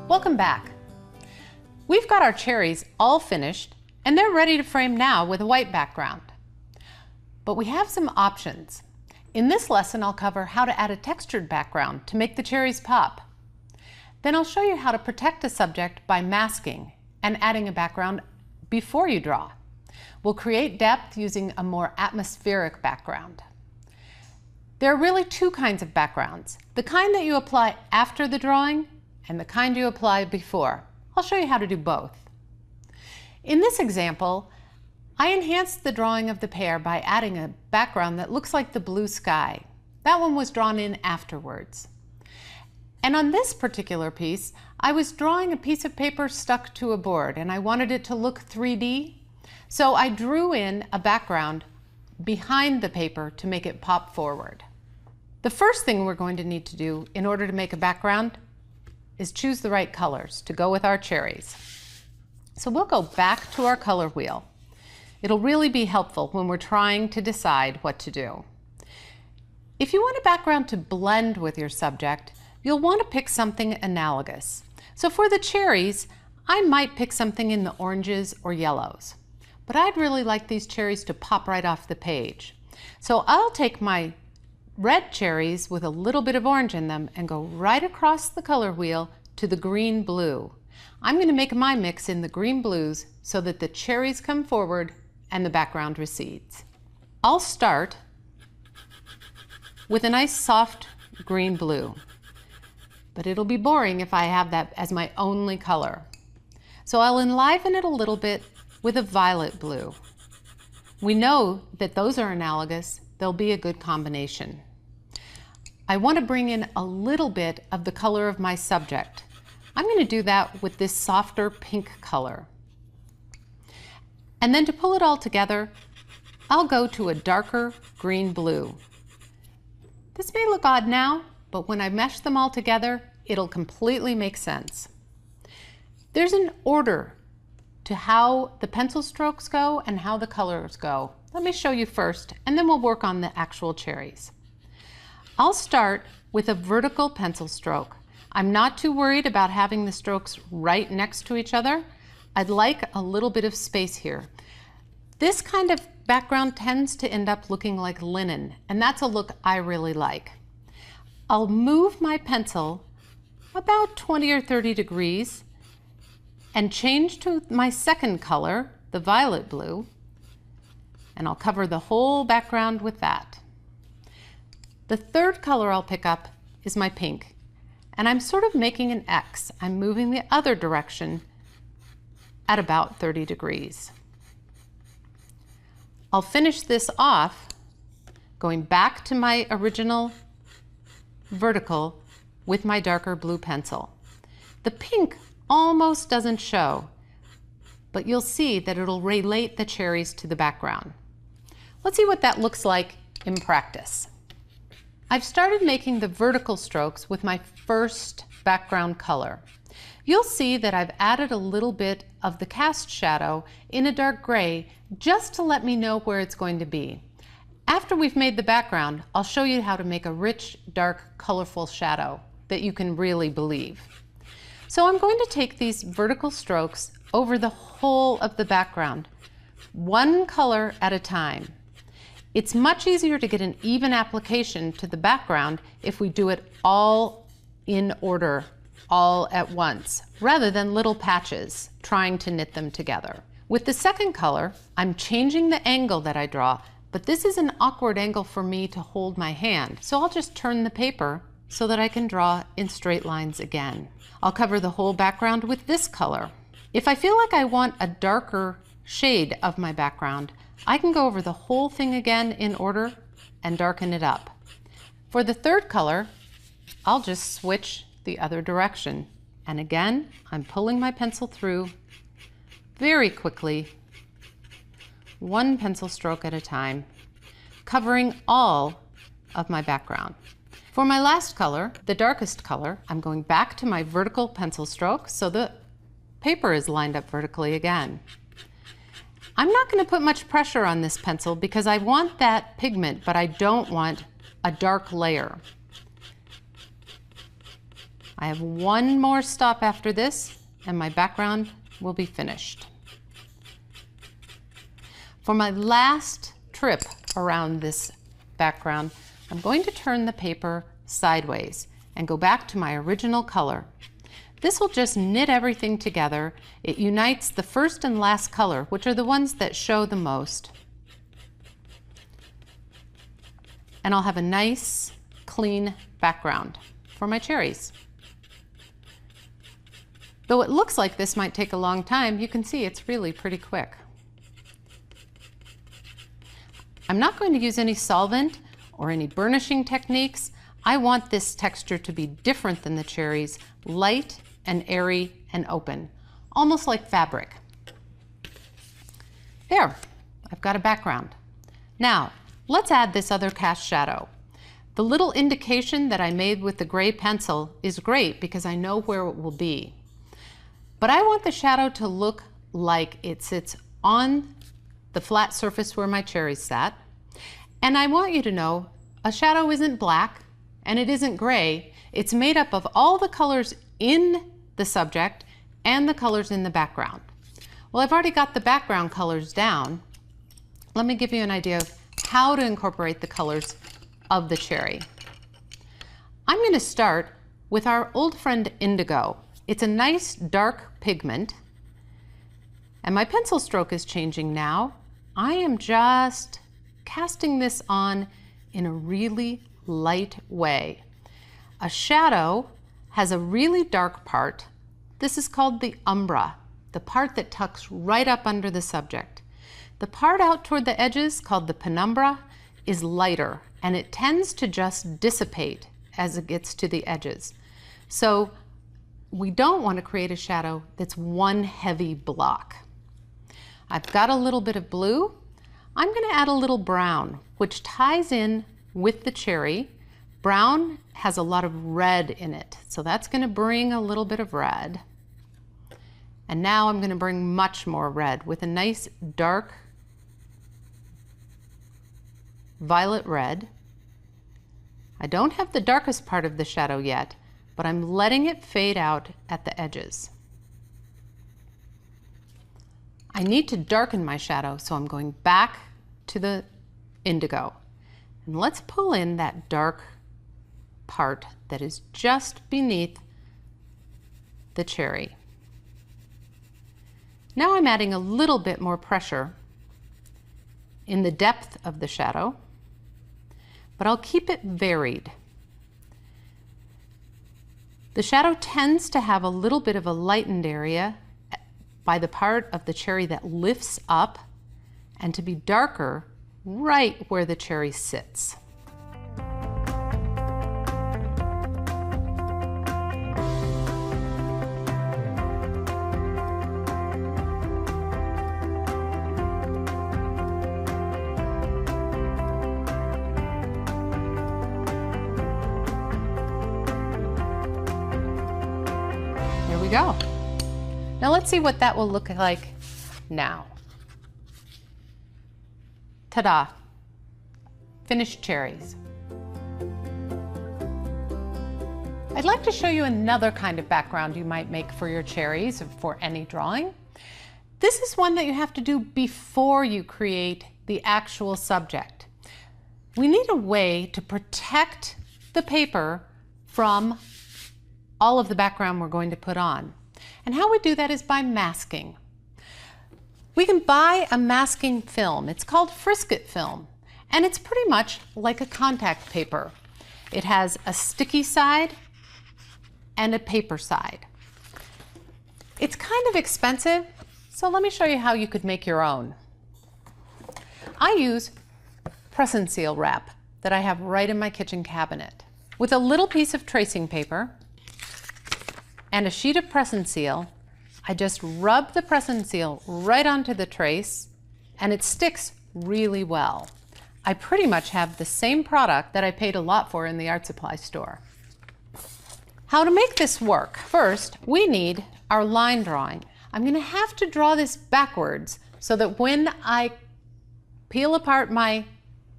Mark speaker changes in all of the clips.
Speaker 1: Welcome back. We've got our cherries all finished and they're ready to frame now with a white background. But we have some options. In this lesson, I'll cover how to add a textured background to make the cherries pop. Then I'll show you how to protect a subject by masking and adding a background before you draw. We'll create depth using a more atmospheric background. There are really two kinds of backgrounds, the kind that you apply after the drawing and the kind you apply before. I'll show you how to do both. In this example, I enhanced the drawing of the pear by adding a background that looks like the blue sky. That one was drawn in afterwards. And on this particular piece, I was drawing a piece of paper stuck to a board and I wanted it to look 3D. So I drew in a background behind the paper to make it pop forward. The first thing we're going to need to do in order to make a background is choose the right colors to go with our cherries. So we'll go back to our color wheel. It'll really be helpful when we're trying to decide what to do. If you want a background to blend with your subject, you'll want to pick something analogous. So for the cherries, I might pick something in the oranges or yellows, but I'd really like these cherries to pop right off the page. So I'll take my red cherries with a little bit of orange in them and go right across the color wheel to the green blue. I'm going to make my mix in the green blues so that the cherries come forward and the background recedes. I'll start with a nice soft green blue, but it'll be boring if I have that as my only color. So I'll enliven it a little bit with a violet blue. We know that those are analogous, they'll be a good combination. I want to bring in a little bit of the color of my subject. I'm going to do that with this softer pink color. And then to pull it all together, I'll go to a darker green blue. This may look odd now, but when I mesh them all together, it'll completely make sense. There's an order to how the pencil strokes go and how the colors go. Let me show you first, and then we'll work on the actual cherries. I'll start with a vertical pencil stroke. I'm not too worried about having the strokes right next to each other. I'd like a little bit of space here. This kind of background tends to end up looking like linen, and that's a look I really like. I'll move my pencil about 20 or 30 degrees and change to my second color, the violet blue, and I'll cover the whole background with that. The third color I'll pick up is my pink, and I'm sort of making an X. I'm moving the other direction at about 30 degrees. I'll finish this off going back to my original vertical with my darker blue pencil. The pink almost doesn't show, but you'll see that it'll relate the cherries to the background. Let's see what that looks like in practice. I've started making the vertical strokes with my first background color. You'll see that I've added a little bit of the cast shadow in a dark gray just to let me know where it's going to be. After we've made the background, I'll show you how to make a rich, dark, colorful shadow that you can really believe. So I'm going to take these vertical strokes over the whole of the background, one color at a time. It's much easier to get an even application to the background if we do it all in order, all at once, rather than little patches trying to knit them together. With the second color, I'm changing the angle that I draw, but this is an awkward angle for me to hold my hand, so I'll just turn the paper so that I can draw in straight lines again. I'll cover the whole background with this color. If I feel like I want a darker shade of my background, I can go over the whole thing again in order and darken it up. For the third color, I'll just switch the other direction. And again, I'm pulling my pencil through very quickly, one pencil stroke at a time, covering all of my background. For my last color, the darkest color, I'm going back to my vertical pencil stroke so the paper is lined up vertically again. I'm not going to put much pressure on this pencil because I want that pigment, but I don't want a dark layer. I have one more stop after this, and my background will be finished. For my last trip around this background, I'm going to turn the paper sideways and go back to my original color. This will just knit everything together. It unites the first and last color, which are the ones that show the most. And I'll have a nice, clean background for my cherries. Though it looks like this might take a long time, you can see it's really pretty quick. I'm not going to use any solvent or any burnishing techniques. I want this texture to be different than the cherries, light and airy and open, almost like fabric. There, I've got a background. Now, let's add this other cast shadow. The little indication that I made with the gray pencil is great because I know where it will be. But I want the shadow to look like it sits on the flat surface where my cherries sat. And I want you to know a shadow isn't black and it isn't gray. It's made up of all the colors in the subject and the colors in the background. Well, I've already got the background colors down. Let me give you an idea of how to incorporate the colors of the cherry. I'm going to start with our old friend indigo. It's a nice dark pigment, and my pencil stroke is changing now. I am just casting this on in a really light way. A shadow has a really dark part. This is called the umbra, the part that tucks right up under the subject. The part out toward the edges, called the penumbra, is lighter, and it tends to just dissipate as it gets to the edges. So we don't want to create a shadow that's one heavy block. I've got a little bit of blue. I'm going to add a little brown, which ties in with the cherry. Brown has a lot of red in it, so that's going to bring a little bit of red. And now I'm going to bring much more red with a nice dark violet red. I don't have the darkest part of the shadow yet, but I'm letting it fade out at the edges. I need to darken my shadow, so I'm going back to the indigo. And let's pull in that dark part that is just beneath the cherry. Now I'm adding a little bit more pressure in the depth of the shadow, but I'll keep it varied. The shadow tends to have a little bit of a lightened area by the part of the cherry that lifts up, and to be darker right where the cherry sits. There we go. Now let's see what that will look like now. Ta-da! Finished cherries. I'd like to show you another kind of background you might make for your cherries or for any drawing. This is one that you have to do before you create the actual subject. We need a way to protect the paper from all of the background we're going to put on. And how we do that is by masking. We can buy a masking film. It's called Frisket film, and it's pretty much like a contact paper. It has a sticky side and a paper side. It's kind of expensive, so let me show you how you could make your own. I use press and seal wrap that I have right in my kitchen cabinet. With a little piece of tracing paper and a sheet of press and seal, I just rub the press and seal right onto the trace, and it sticks really well. I pretty much have the same product that I paid a lot for in the art supply store. How to make this work? First, we need our line drawing. I'm going to have to draw this backwards so that when I peel apart my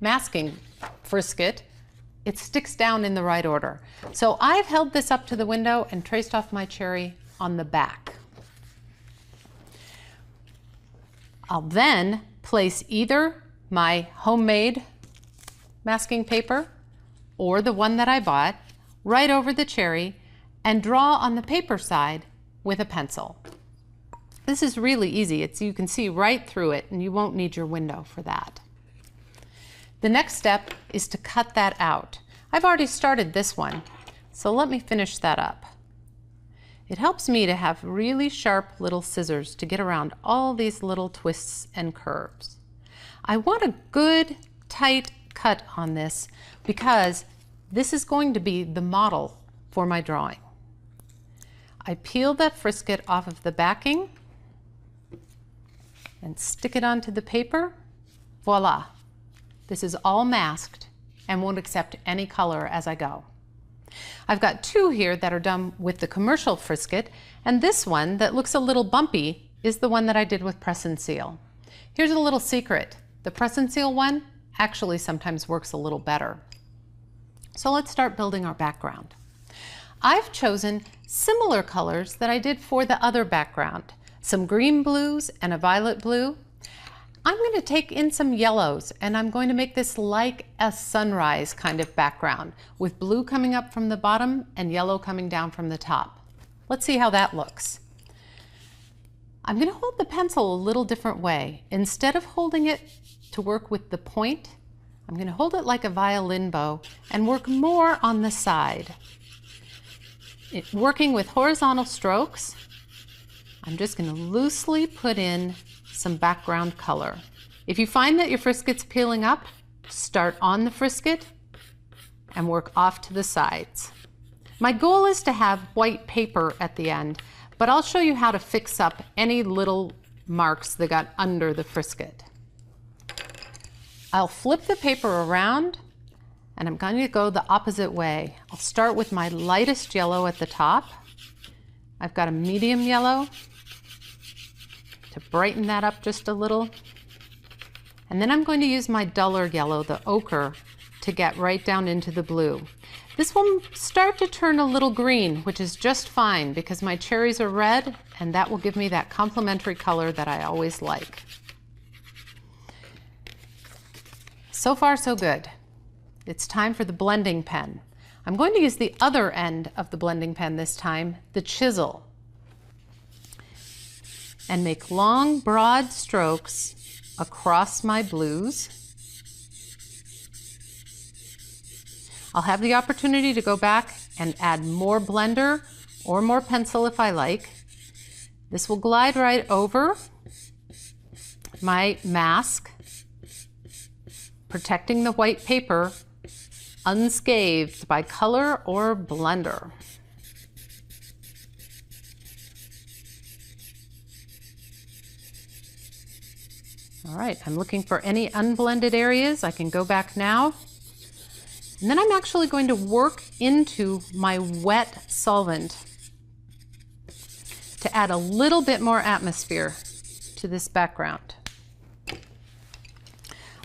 Speaker 1: masking frisket, it sticks down in the right order. So I've held this up to the window and traced off my cherry on the back. I'll then place either my homemade masking paper or the one that I bought right over the cherry and draw on the paper side with a pencil. This is really easy. You can see right through it and you won't need your window for that. The next step is to cut that out. I've already started this one, so let me finish that up. It helps me to have really sharp little scissors to get around all these little twists and curves. I want a good, tight cut on this because this is going to be the model for my drawing. I peel that frisket off of the backing and stick it onto the paper. Voila! This is all masked and won't accept any color as I go. I've got two here that are done with the commercial frisket, and this one that looks a little bumpy is the one that I did with press and seal. Here's a little secret. The press and seal one actually sometimes works a little better. So let's start building our background. I've chosen similar colors that I did for the other background, some green blues and a violet blue. I'm going to take in some yellows and I'm going to make this like a sunrise kind of background with blue coming up from the bottom and yellow coming down from the top. Let's see how that looks. I'm going to hold the pencil a little different way. Instead of holding it to work with the point, I'm going to hold it like a violin bow and work more on the side. Working with horizontal strokes, I'm just going to loosely put in some background color. If you find that your frisket's peeling up, start on the frisket and work off to the sides. My goal is to have white paper at the end, but I'll show you how to fix up any little marks that got under the frisket. I'll flip the paper around and I'm going to go the opposite way. I'll start with my lightest yellow at the top. I've got a medium yellow to brighten that up just a little. And then I'm going to use my duller yellow, the ochre, to get right down into the blue. This will start to turn a little green, which is just fine because my cherries are red and that will give me that complementary color that I always like. So far, so good. It's time for the blending pen. I'm going to use the other end of the blending pen this time, the chisel, and make long, broad strokes across my blues. I'll have the opportunity to go back and add more blender or more pencil if I like. This will glide right over my mask, protecting the white paper unscathed by color or blender. All right, I'm looking for any unblended areas. I can go back now. And then I'm actually going to work into my wet solvent to add a little bit more atmosphere to this background.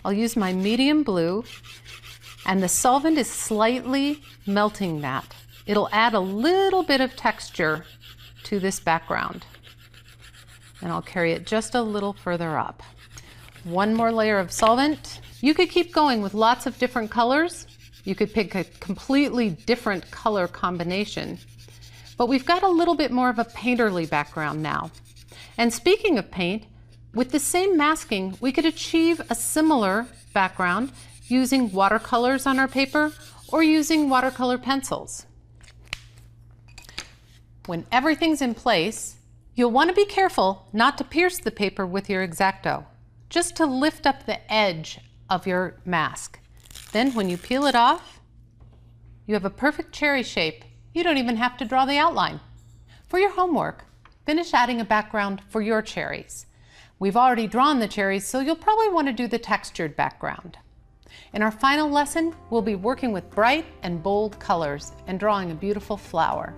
Speaker 1: I'll use my medium blue, and the solvent is slightly melting that. It'll add a little bit of texture to this background. And I'll carry it just a little further up. One more layer of solvent. You could keep going with lots of different colors. You could pick a completely different color combination. But we've got a little bit more of a painterly background now. And speaking of paint, with the same masking, we could achieve a similar background using watercolors on our paper or using watercolor pencils. When everything's in place, you'll want to be careful not to pierce the paper with your X-Acto, just to lift up the edge of your mask. Then when you peel it off, you have a perfect cherry shape. You don't even have to draw the outline. For your homework, finish adding a background for your cherries. We've already drawn the cherries, so you'll probably want to do the textured background. In our final lesson, we'll be working with bright and bold colors and drawing a beautiful flower.